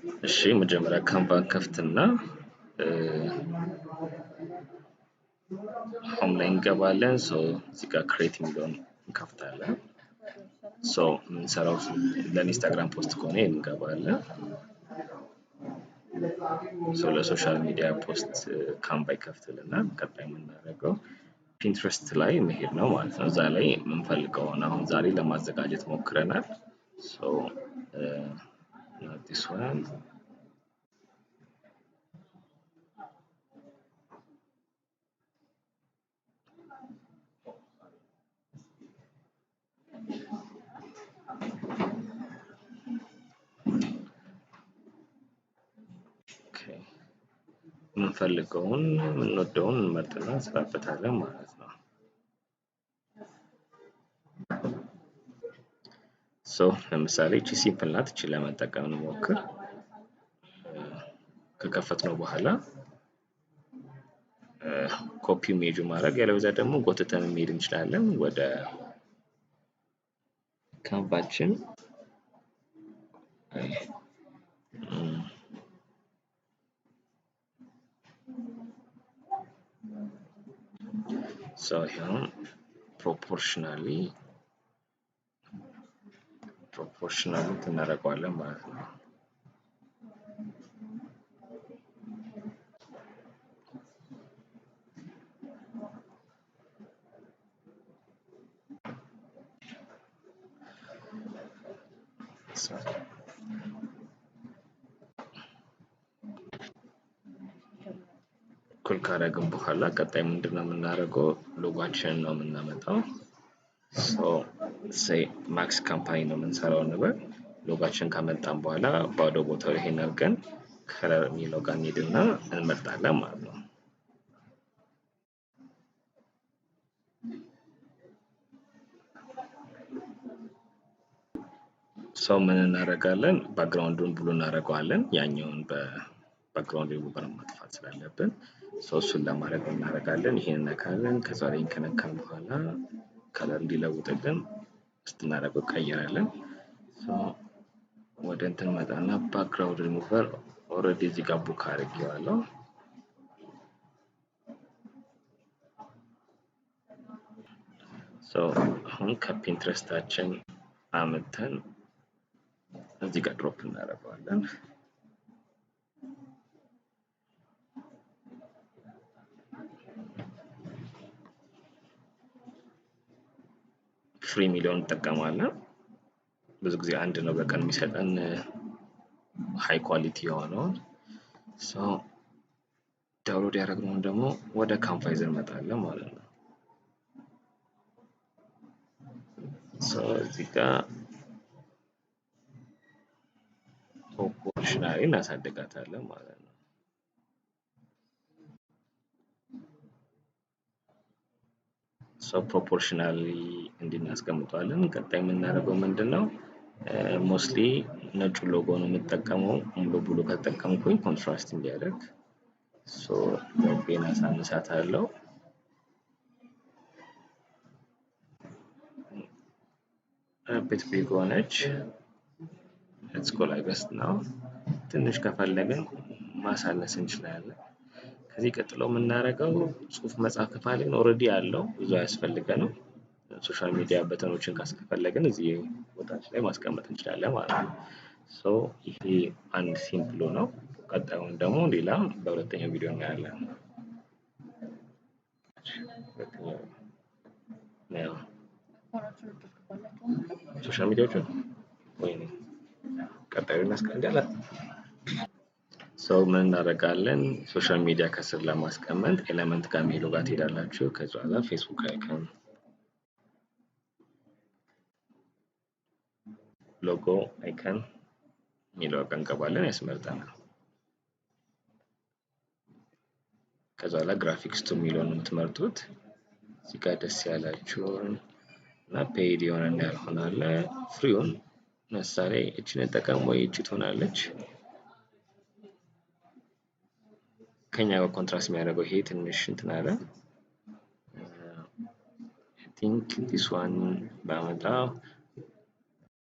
እሺ መጀመሪያ ካንቫን ከፍትና ሆም ላይ እንገባለን። እዚህ ጋር ክሬት የሚለውን እንከፍታለን። የምንሰራው ለኢንስታግራም ፖስት ከሆነ እንገባለን። ለሶሻል ሚዲያ ፖስት ካንቫ ይከፍትልናል። ቀጣይ የምናደርገው ፒንትረስት ላይ መሄድ ነው ማለት ነው። እዛ ላይ የምንፈልገውን አሁን ዛሬ ለማዘጋጀት ሞክረናል። this one የምንፈልገውን የምንወደውን እንመርጥና እንሰራበታለን ማለት ነው። ለምሳሌ እቺ ሲምፕል ናት። እቺ ለመጠቀም እንሞክር። ከከፈትነው በኋላ ኮፒ ኢሜጅ ማድረግ ያለበዛ ደግሞ ጎትተን መሄድ እንችላለን ወደ ካንቫችን። ይሄን ፕሮፖርሽናሊ እናደርገዋለን ማለት ነው። እኩል ካደረግን በኋላ ቀጣይ ምንድነው የምናደርገው? ሎጓችንን ነው የምናመጣው። ማክስ ካምፓኒ ነው የምንሰራው እንበል። ሎጓችንን ካመጣን በኋላ ባዶ ቦታው ይሄን አድርገን ከለር የሚለው ጋር እንሄድና እንመርጣለን ማለት ነው። ምን እናደርጋለን? ባክግራውንዱን ብሉ እናደርገዋለን። ያኛውን በባክግራውንድ ሪሙቨር ማጥፋት ስላለብን እሱን ለማድረግ እናደርጋለን። ይሄን ነካለን። ከዛ ላይ ከነካን በኋላ ከለር እንዲለውጥልን እናደርገው ቀይራለን። ወደ እንትን መጣና ባክግራውንድ ሪሙቨር ኦልሬዲ እዚህ ጋር ቡክ አድርጌዋለሁ። አሁን ከፒንትረስታችን አመተን እዚህ ጋር ድሮፕ እናደርገዋለን። ፍሪ ሚሊዮን እንጠቀማለን። ብዙ ጊዜ አንድ ነው በቀን የሚሰጠን ሃይ ኳሊቲ የሆነውን። ዳውንሎድ ያደረግነውን ደግሞ ወደ ካንቫ ይዘን እንመጣለን ማለት ነው። እዚህ ጋር ፕሮፖርሽናሊ እናሳድጋታለን ማለት ነው። ፕሮፖርሽናሊ እንድናስቀምጠዋለን። ቀጣይ የምናደርገው ምንድነው? ሞስትሊ ነጩ ሎጎ ነው የምጠቀመው። ሙሉ ብሉ ከተጠቀምኩኝ ኮንትራስት እንዲያደርግ ሎጎን አሳንሳታለሁ። ቤት ቢግ ሆነች። ሌትስ ጎ ላይክ ዚስ ናው። ትንሽ ከፈለግን ማሳነስ እንችላለን። ከዚህ ቀጥሎ የምናደርገው ጽሁፍ መጻፍ ከፈለግን ኦልሬዲ አለው ብዙ አያስፈልገንም። ሶሻል ሚዲያ በተኖችን ካስፈለግን እዚህ ቦታች ላይ ማስቀመጥ እንችላለን ማለት ነው። ይሄ አንድ ሲምፕሉ ነው። ቀጣዩን ደግሞ ሌላ በሁለተኛው ቪዲዮ እናያለን። ሶሻል ሚዲያዎችን ቀጣዩን እናስቀምጣለን። ምን እናደርጋለን? ሶሻል ሚዲያ ከስር ለማስቀመጥ ኤለመንት ጋር የሚለው ጋር ትሄዳላችሁ። ከዛ በኋላ ፌስቡክ አይከን ሎጎ አይከን የሚለው ጋር እንገባለን። ያስመርጠናል። ከዛ በኋላ ግራፊክስ ቱ የሚለውን ነው የምትመርጡት። እዚህ ጋር ደስ ያላችሁን እና ፔይድ የሆነ ያልሆነ አለ። ፍሪውን ለምሳሌ እቺን እንጠቀም ወይ እቺ ትሆናለች። ከኛ ጋር ኮንትራስት የሚያደርገው ይሄ ትንሽ እንትን አለ። I think this one ባመጣው